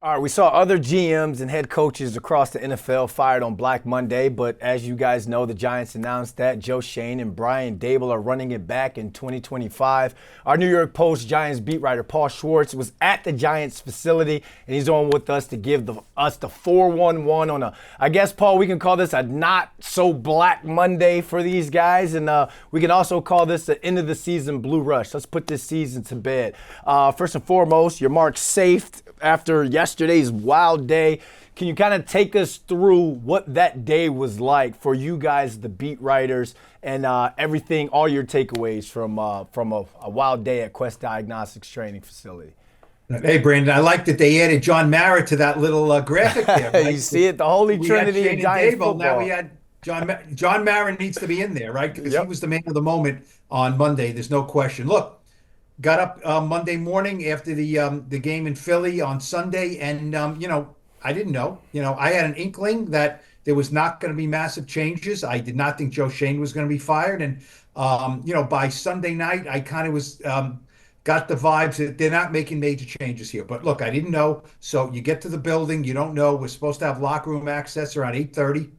All right, we saw other GMs and head coaches across the NFL fired on Black Monday, but as you guys know, the Giants announced that Joe Schoen and Brian Daboll are running it back in 2025. Our New York Post Giants beat writer Paul Schwartz was at the Giants facility, and he's on with us to give us the 411 on I guess, Paul, we can call this a not so Black Monday for these guys, and we can also call this the end of the season blue rush. Let's put this season to bed. First and foremost, your mark safe after yesterday's wild day. Can you kind of take us through what that day was like for you guys, the beat writers, and everything, all your takeaways from a wild day at Quest Diagnostics Training Facility? Hey, Brandon, I like that they added John Mara to that little graphic there. You Right? see it, the holy We had trinity of Shane and Giants Daboll. Now football. we had John Mara needs to be in there, right? Because he Yep. was the man of the moment on Monday. There's no question. Look, got up Monday morning after the game in Philly on Sunday, and I didn't know. I had an inkling that there was not going to be massive changes. I did not think Joe Schoen was going to be fired, and by Sunday night, I kind of was got the vibes that they're not making major changes here. But look, I didn't know. So you get to the building, you don't know. We're supposed to have locker room access around 8:30.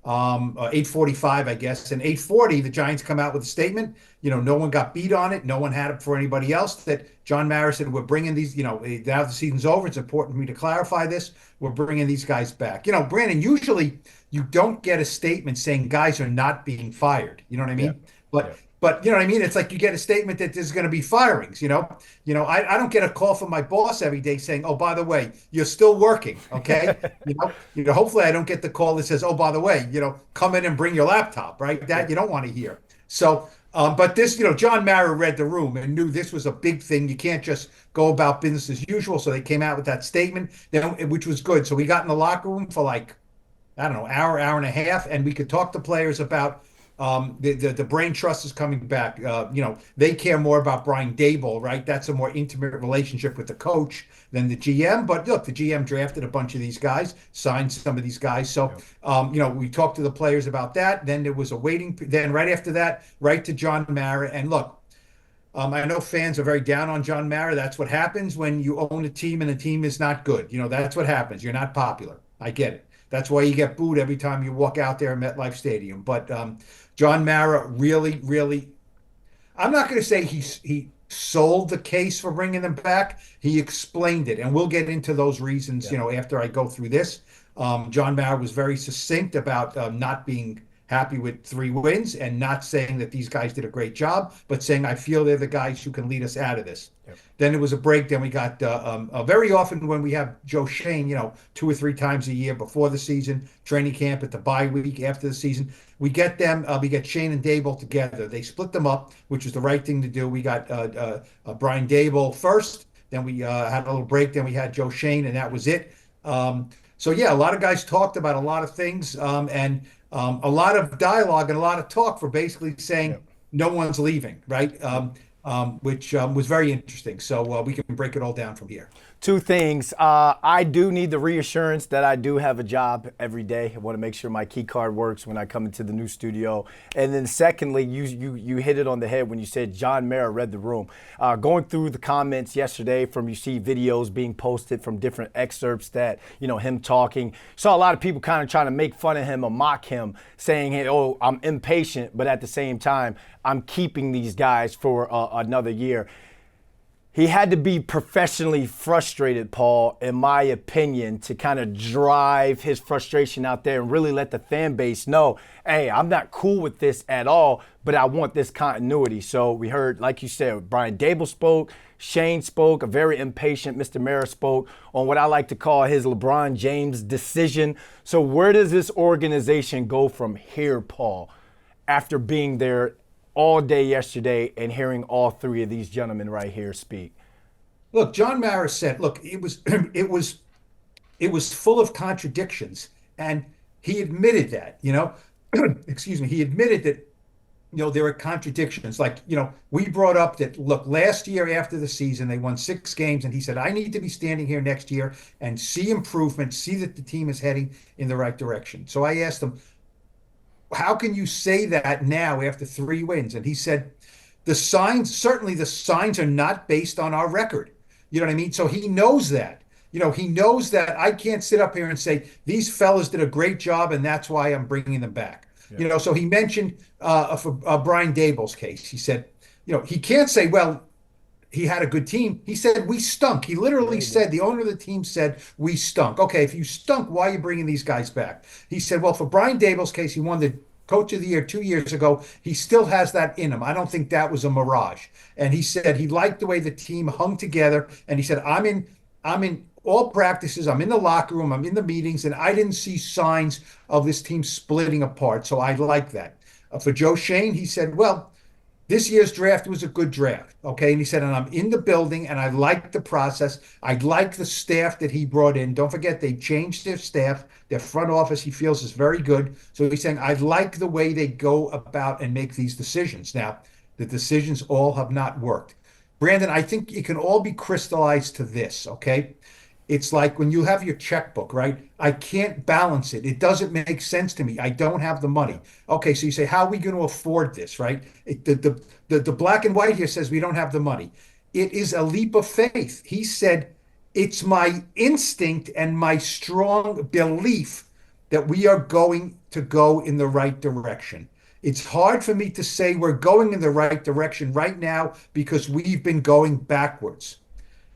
8:45, I guess. And 8:40, the Giants come out with a statement. No one got beat on it. No one had it for anybody else. That John Mara said, we're bringing these, now the season's over. It's important for me to clarify this. We're bringing these guys back. Brandon, usually you don't get a statement saying guys are not being fired. You know what I Yeah. mean? But Yeah. but you know what I mean? It's like you get a statement that there's going to be firings, I don't get a call from my boss every day saying, oh, by the way, you're still working. Okay. Hopefully I don't get the call that says, oh, by the way, come in and bring your laptop, right? That you don't want to hear. So, but this, John Mara read the room and knew this was a big thing. You can't just go about business as usual. So they came out with that statement, which was good. So we got in the locker room for like, I don't know, hour and a half, and we could talk to players about the brain trust is coming back. They care more about Brian Daboll, right? That's a more intimate relationship with the coach than the GM. But look, the GM drafted a bunch of these guys, signed some of these guys. So, we talked to the players about that. Then there was a waiting. Then right after that, right to John Mara. And look, I know fans are very down on John Mara. That's what happens when you own a team and the team is not good. That's what happens. You're not popular. I get it. That's why you get booed every time you walk out there at MetLife Stadium. But John Mara really, really, I'm not going to say he sold the case for bringing them back. He explained it, and we'll get into those reasons, after I go through this. John Mara was very succinct about not being happy with 3 wins and not saying that these guys did a great job, but saying, I feel they're the guys who can lead us out of this. Yep. Then it was a break. Then we got very often when we have Joe Schoen, 2 or 3 times a year before the season, training camp at the bye week after the season, we get them. We get Schoen and Daboll together. They split them up, which is the right thing to do. We got Brian Daboll first. Then we had a little break. Then we had Joe Schoen, and that was it. So yeah, a lot of guys talked about a lot of things, and a lot of dialogue and a lot of talk for basically saying Yep. no one's leaving, right? Which was very interesting. So we can break it all down from here. 2 things. I do need the reassurance that I do have a job every day. I want to make sure my key card works when I come into the new studio. And then secondly, you hit it on the head when you said John Mara read the room. Going through the comments yesterday you see videos being posted from different excerpts that, him talking. Saw a lot of people kind of trying to make fun of him or mock him, saying, hey, oh, I'm impatient, but at the same time, I'm keeping these guys for another year. He had to be professionally frustrated, Paul, in my opinion, to kind of drive his frustration out there and really let the fan base know, hey, I'm not cool with this at all, but I want this continuity. So we heard, like you said, Brian Daboll spoke, Shane spoke, a very impatient Mr. Mara spoke on what I like to call his LeBron James decision. So where does this organization go from here, Paul, after being there all day yesterday and hearing all 3 of these gentlemen right here speak? Look, John Mara said, look, it was it was full of contradictions, and he admitted that, excuse me, he admitted that there are contradictions. Like, we brought up that, look, last year after the season, they won 6 games, and he said, I need to be standing here next year and see improvement, see that the team is heading in the right direction. So I asked him, how can you say that now after 3 wins? And he said, certainly the signs are not based on our record. You know what I mean? So he knows that. he knows that I can't sit up here and say these fellas did a great job and that's why I'm bringing them back. Yeah. So he mentioned for Brian Daboll's case. He said, he can't say, well, he had a good team. He said, we stunk. He literally said, the owner of the team said, we stunk. Okay, if you stunk, why are you bringing these guys back? He said, well, for Brian Daboll's case, he won the Coach of the Year 2 years ago. He still has that in him. I don't think that was a mirage. And he said he liked the way the team hung together. And he said, I'm in all practices. I'm in the locker room. I'm in the meetings, and I didn't see signs of this team splitting apart. So I like that. For Joe Schoen, he said, well, this year's draft was a good draft. Okay. And he said, and I'm in the building and I like the process. I like the staff that he brought in. Don't forget, they changed their staff. Their front office, he feels, is very good. So he's saying, I like the way they go about and make these decisions. Now, the decisions all have not worked. Brandon, I think it can all be crystallized to this. Okay. It's like when you have your checkbook, right? I can't balance it. It doesn't make sense to me. I don't have the money. Okay, so you say, how are we going to afford this, right? The black and white here says we don't have the money. It is a leap of faith. He said, it's my instinct and my strong belief that we are going to go in the right direction. It's hard for me to say we're going in the right direction right now because we've been going backwards.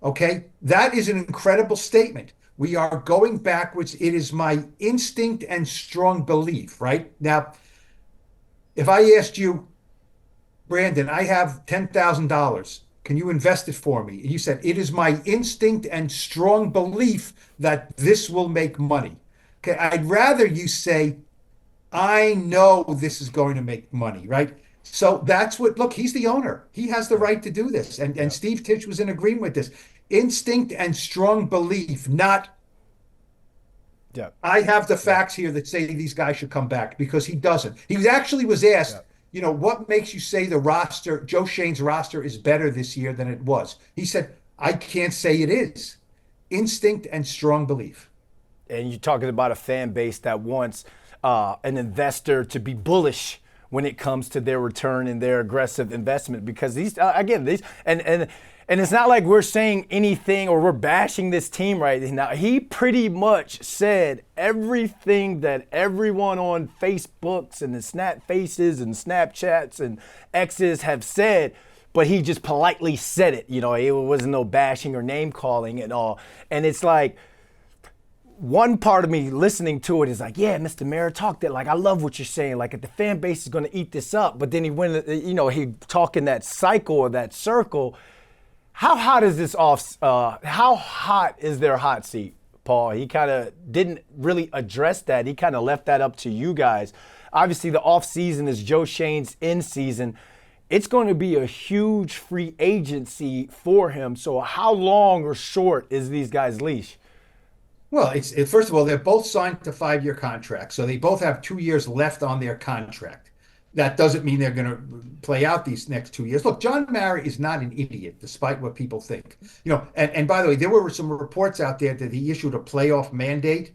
Okay, that is an incredible statement. We are going backwards. It is my instinct and strong belief, right? Now, if I asked you, Brandon, I have $10,000. Can you invest it for me? And you said, it is my instinct and strong belief that this will make money. Okay, I'd rather you say, I know this is going to make money, right? So that's what, look, he's the owner. He has the right to do this. And Steve Titch was in agreement with this. Instinct and strong belief, not I have the facts here that say these guys should come back, because he doesn't. He actually was asked, what makes you say the roster, Joe Schoen's roster, is better this year than it was? He said, I can't say it is. Instinct and strong belief. And you're talking about a fan base that wants an investor to be bullish when it comes to their return and their aggressive investment, because these and it's not like we're saying anything or we're bashing this team right now. He pretty much said everything that everyone on Facebooks and the Snap Faces and Snapchats and X's have said, but he just politely said it. It wasn't no bashing or name calling at all. And it's like, one part of me listening to it is like, yeah, Mr. Mayor, talk that. Like, I love what you're saying. Like, if the fan base is going to eat this up, but then he went, he talking that cycle or that circle. How hot is this how hot is their hot seat, Paul? He kind of didn't really address that. He kind of left that up to you guys. Obviously, the offseason is Joe Schoen's in season. It's going to be a huge free agency for him. So how long or short is these guys' leash? Well, it's first of all, they're both signed to 5-year contracts, so they both have 2 years left on their contract. That doesn't mean they're going to play out these next 2 years. Look, John Mara is not an idiot, despite what people think. And by the way, there were some reports out there that he issued a playoff mandate.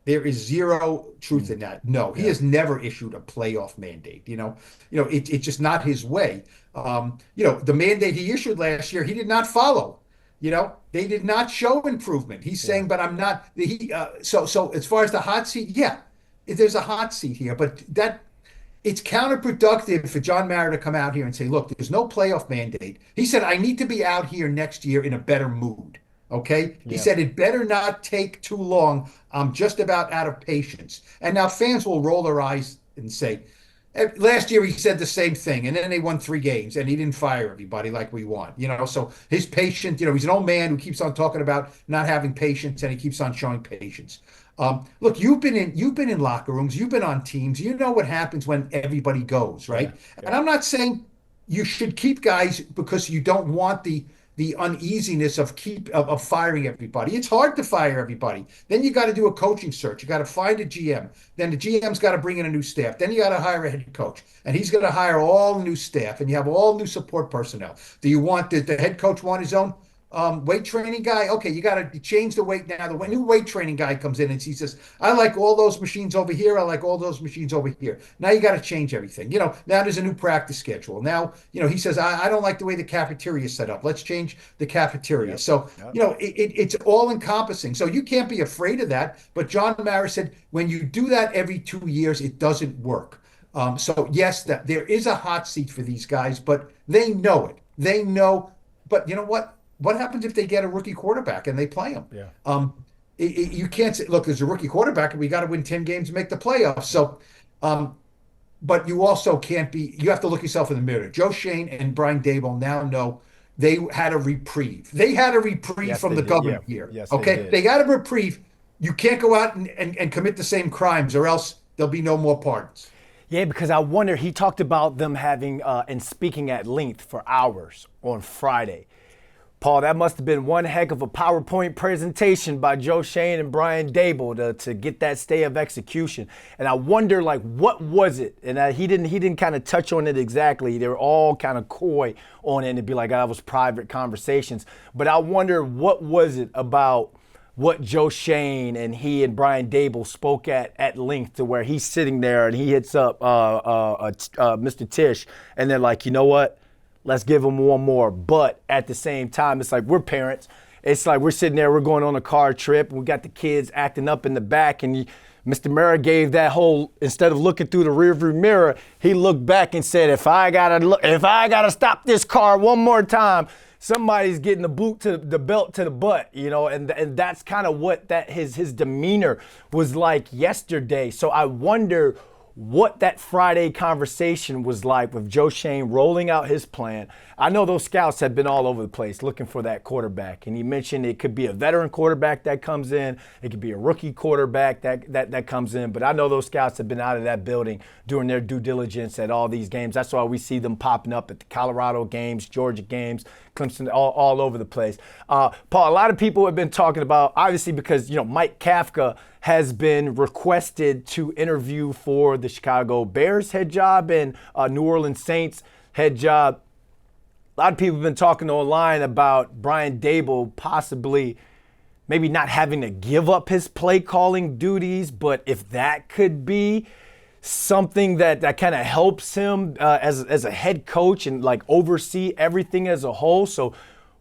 There is zero truth in that. No, he has never issued a playoff mandate. It's just not his way. The mandate he issued last year, he did not follow. They did not show improvement. He's saying, but I'm not. So as far as the hot seat, there's a hot seat here, but it's counterproductive for John Mara to come out here and say, look, there's no playoff mandate. He said, I need to be out here next year in a better mood. Okay. He said, it better not take too long. I'm just about out of patience. And now fans will roll their eyes and say, last year he said the same thing, and then they won 3 games, and he didn't fire everybody like we want. So his patience, he's an old man who keeps on talking about not having patience, and he keeps on showing patience. Look, you've been in locker rooms, you've been on teams, you know what happens when everybody goes, right? And I'm not saying you should keep guys because you don't want the uneasiness of firing everybody. It's hard to fire everybody. Then you got to do a coaching search. You got to find a GM. Then the GM's got to bring in a new staff. Then you got to hire a head coach, and he's going to hire all new staff, and you have all new support personnel. Do you want the head coach want his own? weight training guy. Okay, you got to change the weight now. The new weight training guy comes in and he says, I like all those machines over here. I like all those machines over here. Now you got to change everything. Now there's a new practice schedule. Now, he says, I don't like the way the cafeteria is set up. Let's change the cafeteria. Yep. So, Yep. it's all encompassing. So you can't be afraid of that. But John Mara said, when you do that every 2 years, it doesn't work. So yes, that there is a hot seat for these guys, but they know it. They know. But you know what? What happens if they get a rookie quarterback and they play him? Yeah. You can't say, look, there's a rookie quarterback and we got to win 10 games to make the playoffs. So, but you also can't be, you have to look yourself in the mirror. Joe Schoen and Brian Daboll now know they had a reprieve. They had a reprieve Yes, from they the did. government Yeah. here. Yes, Okay. they did. They got a reprieve. You can't go out and commit the same crimes or else there'll be no more pardons. Yeah, because I wonder, he talked about them having and speaking at length for hours on Friday. Paul, that must have been one heck of a PowerPoint presentation by Joe Schoen and Brian Daboll to get that stay of execution. And I wonder, like, what was it? And he didn't kind of touch on it exactly. They were all kind of coy on it and be like, that was private conversations. But I wonder, what was it about what Joe Schoen and he and Brian Daboll spoke at length to where he's sitting there and he hits up Mr. Tisch and they're like, you know what? Let's give him one more. But at the same time, it's like we're parents. It's like we're sitting there, we're going on a car trip, and we got the kids acting up in the back, and Mr. Mara gave that whole, instead of looking through the rearview mirror, he looked back and said, if I gotta stop this car one more time, somebody's getting the belt to the butt, and that's kind of what his demeanor was like yesterday. So I wonder what that Friday conversation was like with Joe Schoen rolling out his plan. I know those scouts have been all over the place looking for that quarterback. And he mentioned it could be a veteran quarterback that comes in. It could be a rookie quarterback that comes in. But I know those scouts have been out of that building doing their due diligence at all these games. That's why we see them popping up at the Colorado games, Georgia games, Clemson, all over the place. Paul, a lot of people have been talking about, obviously because, Mike Kafka has been requested to interview for the Chicago Bears head job and New Orleans Saints head job. A lot of people have been talking online about Brian Daboll possibly maybe not having to give up his play calling duties, but if that could be something that kind of helps him as a head coach and like oversee everything as a whole. So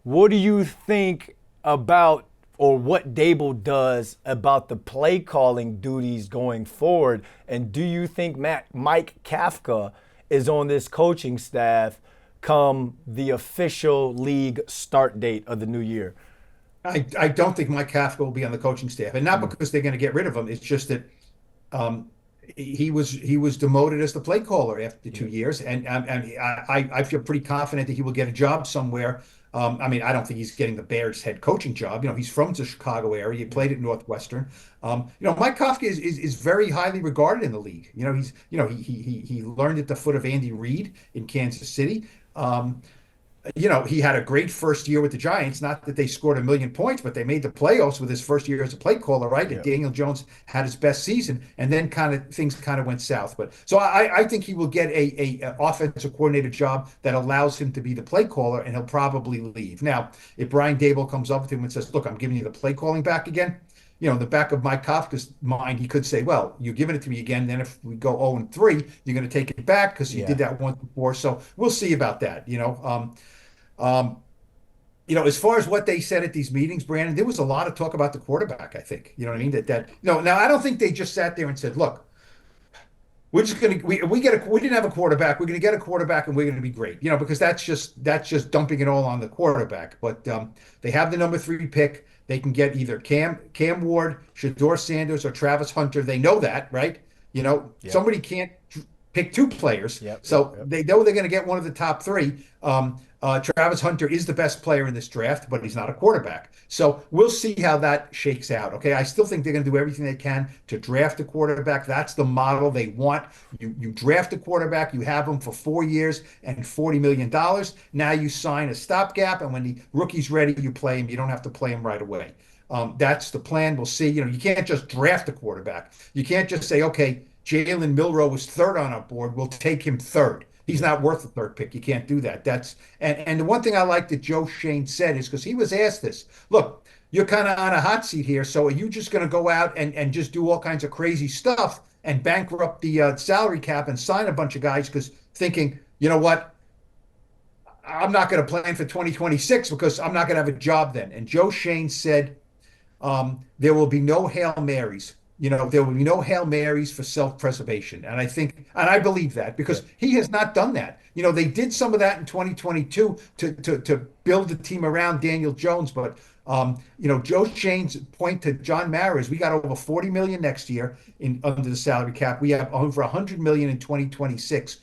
what do you think about or what Daboll does about the play calling duties going forward? And do you think Mike Kafka is on this coaching staff come the official league start date of the new year? I don't think Mike Kafka will be on the coaching staff, and not because they're going to get rid of him. It's just that he was demoted as the play caller after 2 years, and I feel pretty confident that he will get a job somewhere. I don't think he's getting the Bears head coaching job. He's from the Chicago area. He played at Northwestern. Mike Kafka is very highly regarded in the league. He learned at the foot of Andy Reid in Kansas City. He had a great first year with the Giants. Not that they scored 1,000,000 points, but they made the playoffs with his first year as a play caller, right? Yeah. And Daniel Jones had his best season, and then things went south. But so I think he will get a offensive coordinator job that allows him to be the play caller, and he'll probably leave. Now, if Brian Daboll comes up with him and says, "Look, I'm giving you the play calling back again," in the back of Mike Kafka's mind, he could say, well, you're giving it to me again. Then if we go 0-3, you're going to take it back because you did that once before. So we'll see about that. As far as what they said at these meetings, Brandon, there was a lot of talk about the quarterback, I think. You know what I mean? Now I don't think they just sat there and said, look, we're just going to, we didn't have a quarterback. We're going to get a quarterback and we're going to be great, because that's just dumping it all on the quarterback. But they have the number 3 pick. They can get either Cam Ward, Shedeur Sanders, or Travis Hunter. They know that, right? Somebody can't pick 2 players. They know they're going to get one of the top 3. Travis Hunter is the best player in this draft, but he's not a quarterback. So we'll see how that shakes out. Okay, I still think they're going to do everything they can to draft a quarterback. That's the model they want. You draft a quarterback, you have him for 4 years and $40 million. Now you sign a stopgap, and when the rookie's ready, you play him. You don't have to play him right away. That's the plan. We'll see. You can't just draft a quarterback. You can't just say, okay, Jalen Milroe was 3rd on our board. We'll take him 3rd. He's not worth the third pick. You can't do that. And the one thing I like that Joe Schoen said is because he was asked this. Look, you're kind of on a hot seat here, so are you just going to go out and just do all kinds of crazy stuff and bankrupt the salary cap and sign a bunch of guys because thinking, you know what, I'm not going to plan for 2026 because I'm not going to have a job then. And Joe Schoen said, there will be no Hail Marys. There will be no Hail Marys for self-preservation. And I believe that because he has not done that. They did some of that in 2022 to build the team around Daniel Jones. But, Joe Schoen's point to John Mara is we got over 40 million next year under the salary cap. We have over 100 million in 2026.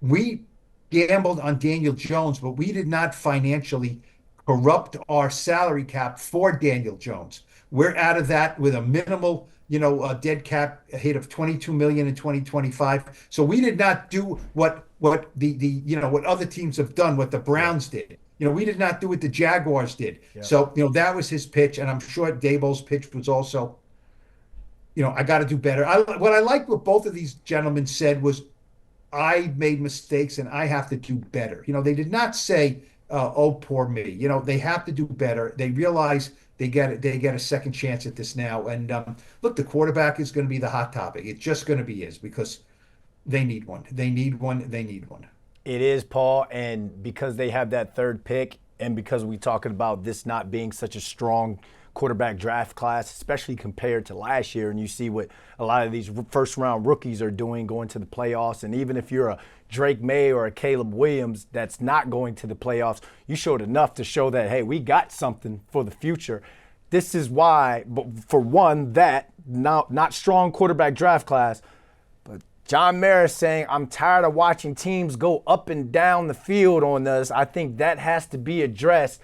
We gambled on Daniel Jones, but we did not financially corrupt our salary cap for Daniel Jones. We're out of that with a minimal, dead cap hit of 22 million in 2025. So we did not do what what other teams have done, what the Browns did. We did not do what the Jaguars did. Yeah. So, that was his pitch, and I'm sure Daboll's pitch was also, I got to do better. What I liked what both of these gentlemen said was, I made mistakes and I have to do better. They did not say, oh, poor me. They have to do better. They realize they get a second chance at this now. And look, the quarterback is going to be the hot topic. It's just going to be because they need one. They need one. They need one. It is, Paul, and because they have that third pick, and because we're talking about this not being such a strong quarterback draft class, especially compared to last year, and you see what a lot of these first-round rookies are doing going to the playoffs, and even if you're a Drake May or a Caleb Williams that's not going to the playoffs, you showed enough to show that, hey, we got something for the future. This is why, for one, that not strong quarterback draft class, but John Mara saying, I'm tired of watching teams go up and down the field on us. I think that has to be addressed.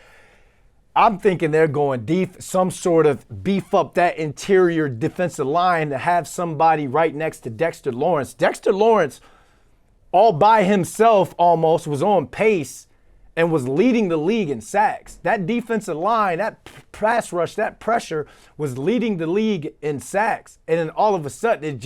I'm thinking they're going deep, some sort of beef up that interior defensive line to have somebody right next to Dexter Lawrence. Dexter Lawrence, all by himself almost, was on pace and was leading the league in sacks. That defensive line, that pass rush, that pressure was leading the league in sacks. And then all of a sudden,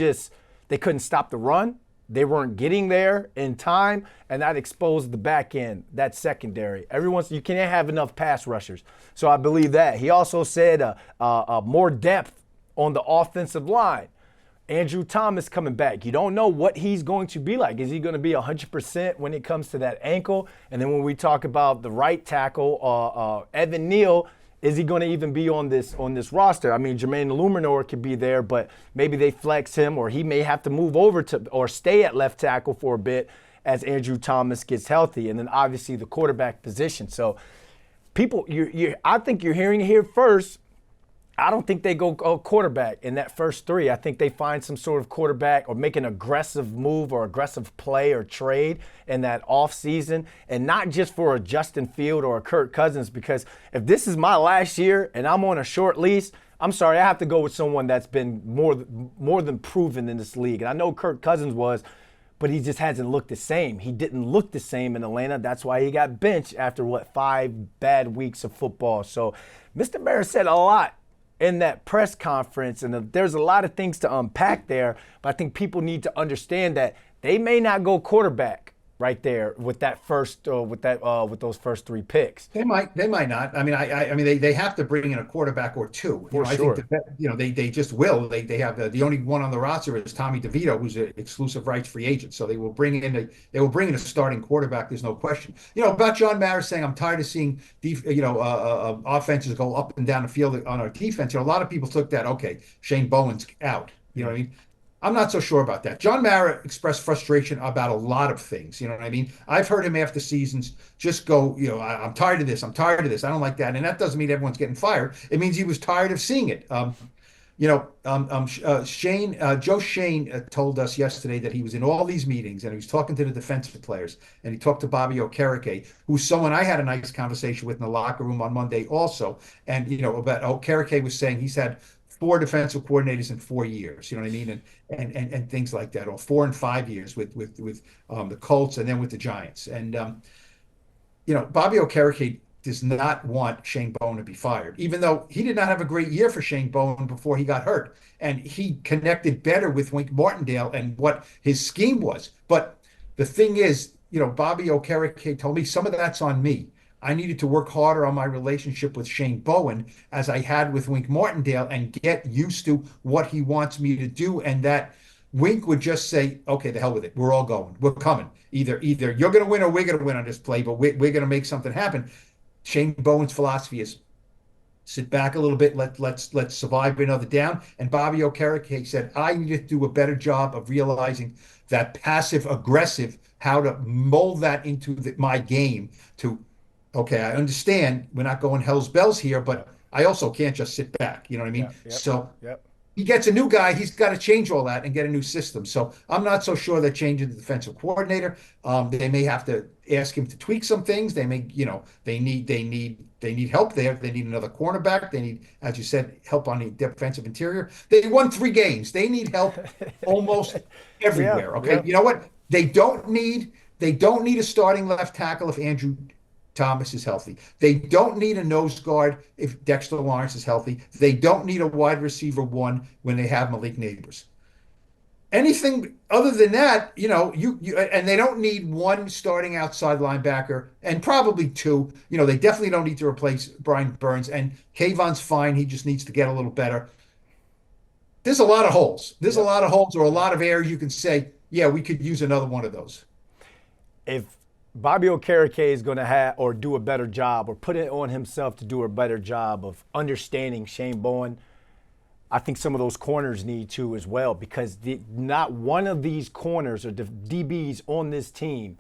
they couldn't stop the run. They weren't getting there in time, and that exposed the back end, that secondary. You can't have enough pass rushers. So I believe that. He also said more depth on the offensive line. Andrew Thomas coming back. You don't know what he's going to be like. Is he going to be 100% when it comes to that ankle? And then when we talk about the right tackle, Evan Neal, is he going to even be on this roster? I mean, Jermaine Illuminor could be there, but maybe they flex him, or he may have to move over to or stay at left tackle for a bit as Andrew Thomas gets healthy. And then obviously the quarterback position. So people, I think you're hearing it here first. I don't think they go quarterback in that first three. I think they find some sort of quarterback or make an aggressive move or aggressive play or trade in that offseason, and not just for a Justin Field or a Kirk Cousins, because if this is my last year and I'm on a short lease, I'm sorry, I have to go with someone that's been more than proven in this league. And I know Kirk Cousins was, but he just hasn't looked the same. He didn't look the same in Atlanta. That's why he got benched after, 5 bad weeks of football. So Mr. Mara said a lot in that press conference, and there's a lot of things to unpack there, but I think people need to understand that they may not go quarterback right there with that first with those first 3 picks. They might not. I mean, they have to bring in a quarterback or two. For sure. I think they just will. They have the only one on the roster is Tommy DeVito, who's an exclusive rights free agent. So they will bring in a starting quarterback. There's no question. About John Mara saying, I'm tired of seeing offenses go up and down the field on our defense. A lot of people took that, okay, Shane Bowen's out. You know what I mean? I'm not so sure about that. John Mara expressed frustration about a lot of things. You know what I mean? I've heard him after seasons just go, I'm tired of this. I'm tired of this. I don't like that. And that doesn't mean everyone's getting fired. It means he was tired of seeing it. Joe Schoen told us yesterday that he was in all these meetings and he was talking to the defensive players, and he talked to Bobby Okereke, who's someone I had a nice conversation with in the locker room on Monday also. And, about Okereke was saying he's had 4 defensive coordinators in 4 years, you know what I mean? And things like that, or 4 and 5 years with the Colts and then with the Giants. And, Bobby Okereke does not want Shane Bowen to be fired, even though he did not have a great year for Shane Bowen before he got hurt. And he connected better with Wink Martindale and what his scheme was. But the thing is, Bobby Okereke told me some of that's on me. I needed to work harder on my relationship with Shane Bowen as I had with Wink Martindale and get used to what he wants me to do. And that Wink would just say, okay, the hell with it. We're all going. We're coming. Either you're going to win or we're going to win on this play, but we're going to make something happen. Shane Bowen's philosophy is sit back a little bit, let's survive another down. And Bobby Okereke said, I need to do a better job of realizing that passive aggressive, how to mold that into my game to, okay, I understand we're not going hell's bells here, but Yep. I also can't just sit back. You know what I mean? Yep. Yep. So Yep. he gets a new guy, he's got to change all that and get a new system. So I'm not so sure they're changing the defensive coordinator. They may have to ask him to tweak some things. They may, they need help there. They need another cornerback. They need, as you said, help on the defensive interior. They won 3 games. They need help almost Yeah. everywhere. Okay, Yeah. you know what? They don't need a starting left tackle if Andrew Thomas is healthy. They don't need a nose guard if Dexter Lawrence is healthy. They don't need a wide receiver one when they have Malik Neighbors. Anything other than that, and they don't need one starting outside linebacker and probably two. They definitely don't need to replace Brian Burns. And Kayvon's fine. He just needs to get a little better. There's a lot of holes. There's a Yep. lot of holes or a lot of areas you can say, yeah, we could use another one of those. If Bobby Okereke is going to have or do a better job or put it on himself to do a better job of understanding Shane Bowen, I think some of those corners need to as well, because not one of these corners or the DBs on this team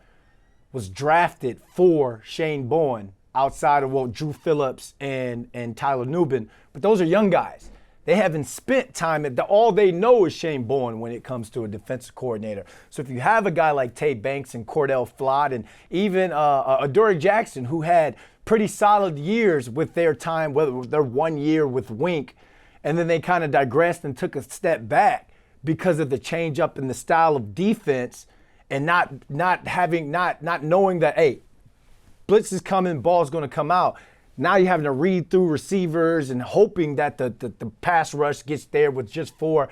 was drafted for Shane Bowen outside of Drew Phillips and Tyler Nubin. But those are young guys. They haven't spent time all they know is Shane Bowen when it comes to a defensive coordinator. So if you have a guy like Tay Banks and Cordell Flott and even Adoree Jackson, who had pretty solid years with their time, whether their 1 year with Wink, and then they kind of digressed and took a step back because of the change up in the style of defense and not knowing that, hey, blitz is coming, ball's going to come out. Now you're having to read through receivers and hoping that the pass rush gets there with just 4.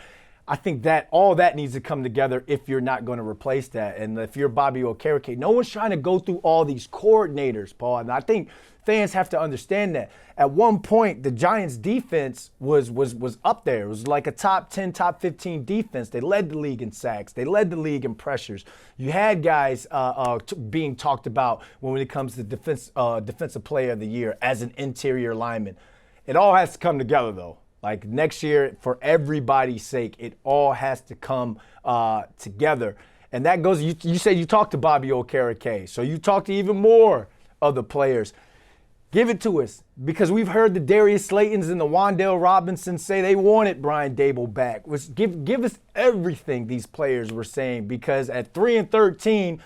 I think that all that needs to come together if you're not going to replace that. And if you're Bobby Okereke, no one's trying to go through all these coordinators, Paul. And I think fans have to understand that. At one point, the Giants' defense was up there. It was like a top 10, top 15 defense. They led the league in sacks. They led the league in pressures. You had guys being talked about when it comes to defensive player of the year as an interior lineman. It all has to come together, though. Like next year, for everybody's sake, it all has to come together. And that goes, you said you talked to Bobby Okereke, so you talked to even more of the players. Give it to us, because we've heard the Darius Slaytons and the Wan'Dale Robinsons say they wanted Brian Daboll back. Give us everything these players were saying, because at 3-13,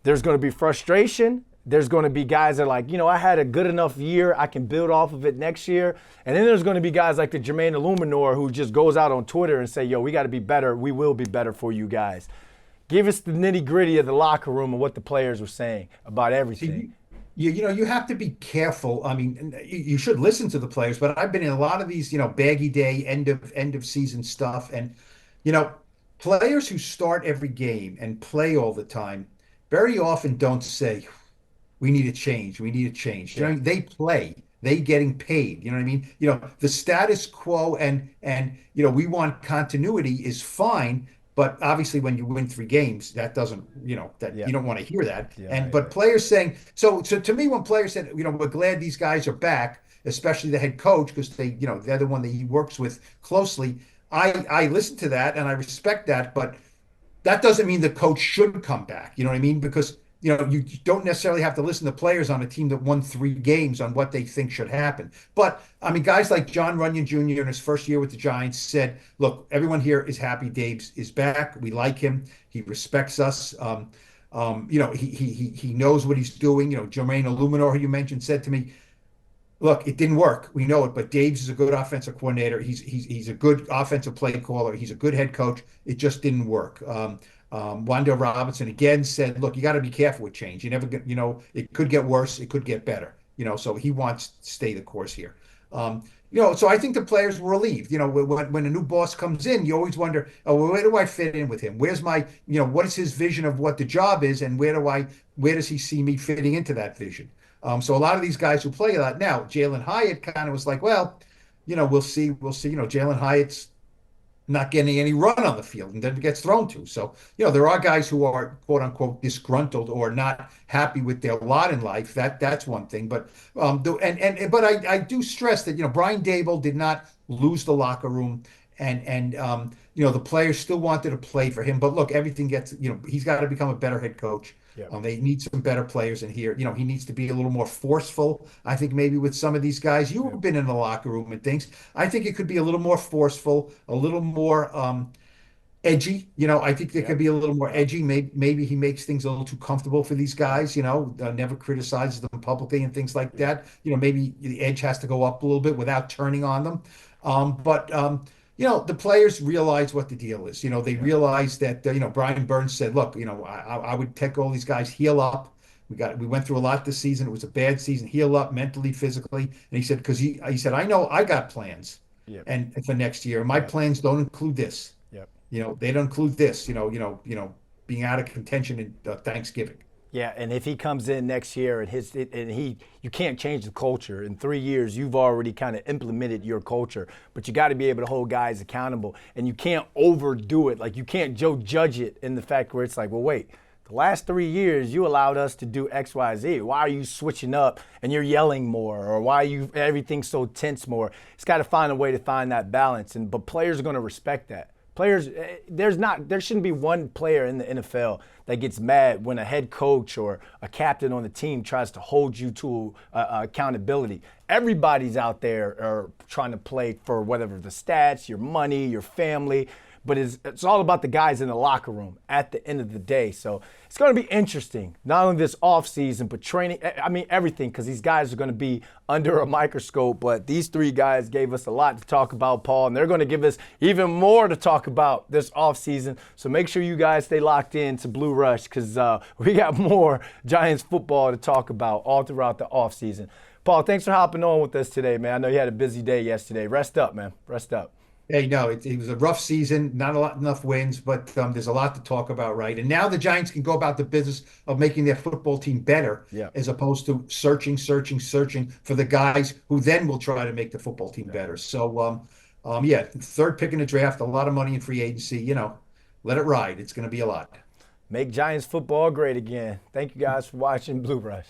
there's going to be frustration. There's going to be guys that are like, I had a good enough year. I can build off of it next year. And then there's going to be guys like the Jermaine Illuminor who just goes out on Twitter and say, we got to be better. We will be better for you guys. Give us the nitty gritty of the locker room and what the players were saying about everything. You have to be careful. I mean, you should listen to the players, but I've been in a lot of these, baggy day, end of season stuff. And, players who start every game and play all the time very often don't say, we need a change. We need a change. You know what I mean? They play. They getting paid. You know what I mean? The status quo and we want continuity is fine. But obviously, when you win 3 games, that doesn't, that you don't want to hear that. But players saying, so to me, when players said, we're glad these guys are back, especially the head coach, because they're the one that he works with closely. I listen to that and I respect that, but that doesn't mean the coach should come back. You know what I mean? Because you don't necessarily have to listen to players on a team that won 3 games on what they think should happen. But, I mean, guys like John Runyon Jr. in his first year with the Giants said, look, everyone here is happy Dave's is back. We like him. He respects us. He knows what he's doing. Jermaine Illuminor, who you mentioned, said to me, look, it didn't work. We know it, but Dave's is a good offensive coordinator. He's a good offensive play caller. He's a good head coach. It just didn't work. Wan'Dale Robinson again said, look, you got to be careful with change. You never get, it could get worse. It could get better, so he wants to stay the course here. So I think the players were relieved. When a new boss comes in, you always wonder, oh, well, where do I fit in with him? Where's my, what is his vision of what the job is, and where does he see me fitting into that vision? So a lot of these guys who play a lot now, Jalen Hyatt kind of was like, well, we'll see. Jalen Hyatt's not getting any run on the field and then gets thrown to. So, there are guys who are quote unquote disgruntled or not happy with their lot in life. That's one thing. But but I do stress that, Brian Daboll did not lose the locker room, and the players still wanted to play for him. But look, everything gets, he's got to become a better head coach. Yeah. They need some better players in here. He needs to be a little more forceful. I think maybe with some of these guys, you've been in the locker room and things. I think it could be a little more forceful, a little more edgy. I think there could be a little more edgy. Maybe he makes things a little too comfortable for these guys. Never criticizes them publicly and things like that. Maybe the edge has to go up a little bit without turning on them. The players realize what the deal is. They realize that, Brian Burns said, look, I would take all these guys, heal up. We went through a lot this season. It was a bad season. Heal up mentally, physically. And he said, because he said, I know I got plans and for next year. My plans don't include this. They don't include this, being out of contention in Thanksgiving. Yeah, and if he comes in next year you can't change the culture. In 3 years, you've already kind of implemented your culture, but you got to be able to hold guys accountable, and you can't overdo it. Like, you can't judge it in the fact where it's like, well, wait, the last 3 years you allowed us to do X, Y, Z. Why are you switching up and you're yelling more, or why are everything's so tense more? It's got to find a way to find that balance, but players are going to respect that. Players, there shouldn't be one player in the NFL that gets mad when a head coach or a captain on the team tries to hold you to accountability. Everybody's out there trying to play for whatever the stats, your money, your family, but it's all about the guys in the locker room at the end of the day. So it's going to be interesting, not only this offseason, but training, everything, because these guys are going to be under a microscope. But these three guys gave us a lot to talk about, Paul, and they're going to give us even more to talk about this offseason. So make sure you guys stay locked in to Blue Rush, because we got more Giants football to talk about all throughout the offseason. Paul, thanks for hopping on with us today, man. I know you had a busy day yesterday. Rest up, man. Rest up. Hey, no, it was a rough season, not enough wins, but there's a lot to talk about, right? And now the Giants can go about the business of making their football team better, as opposed to searching for the guys who then will try to make the football team better. So, third pick in the draft, a lot of money in free agency. Let it ride. It's going to be a lot. Make Giants football great again. Thank you guys for watching Blue Rush.